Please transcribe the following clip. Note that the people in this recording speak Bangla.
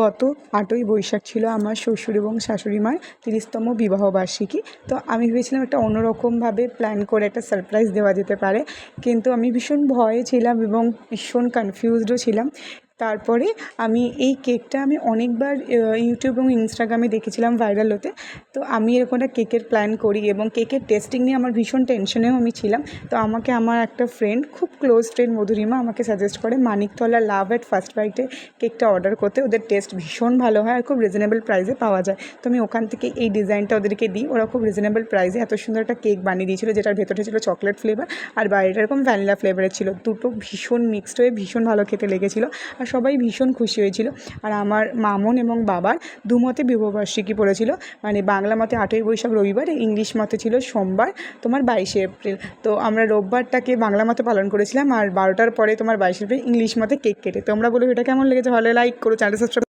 গত 8ই বৈশাখ ছিল আমার শ্বশুর এবং শাশুড়ি মার 30তম বিবাহবার্ষিকী। তো আমি ভেবেছিলাম একটা অন্যরকমভাবে প্ল্যান করে একটা সারপ্রাইজ দেওয়া যেতে পারে, কিন্তু আমি ভীষণ ভয়ে ছিলাম এবং ভীষণ কনফিউজডও ছিলাম। তারপরে আমি এই কেকটা আমি অনেকবার ইউটিউব এবং ইনস্টাগ্রামে দেখেছিলাম ভাইরাল হতে। তো আমি এরকম একটা কেকের প্ল্যান করি এবং কেকের টেস্টিং নিয়ে আমার ভীষণ টেনশনেও আমি ছিলাম। তো আমাকে আমার একটা ফ্রেন্ড, খুব ক্লোজ ফ্রেন্ড মধুরিমা, আমাকে সাজেস্ট করে মানিকতলা লাভ অ্যাট ফার্স্ট বাইটে কেকটা অর্ডার করতে। ওদের টেস্ট ভীষণ ভালো হয় আর খুব রিজনেবল প্রাইসে পাওয়া যায়। তো আমি ওখান থেকে এই ডিজাইনটা ওদেরকে দিই। ওরা খুব রিজনেবল প্রাইসে এত সুন্দর একটা কেক বানিয়ে দিয়েছিলো, যেটার ভেতরে ছিল চকলেট ফ্লেভার আর বাইরেটা এরকম ভ্যানিলা ফ্লেভারের ছিল। দুটো ভীষণ মিক্সড হয়ে ভীষণ ভালো খেতে লেগেছিলো আর সবাই ভীষণ খুশি হয়েছিল। আর আমার মামন এবং বাবার দুমতে বিবাহবার্ষিকী পড়েছিল, মানে বাংলা মতে 8ই বৈশাখ রবিবার, ইংলিশ মতে ছিল সোমবার 22শে এপ্রিল। তো আমরা রোববারটাকে বাংলা মতে পালন করেছিলাম আর 12টার পরে 22শে এপ্রিল ইংলিশ মতে কেক কেটে। তোমরা বলো এটা কেমন লেগেছে? ভালো লাইক করো, চ্যানেল সাবস্ক্রাইব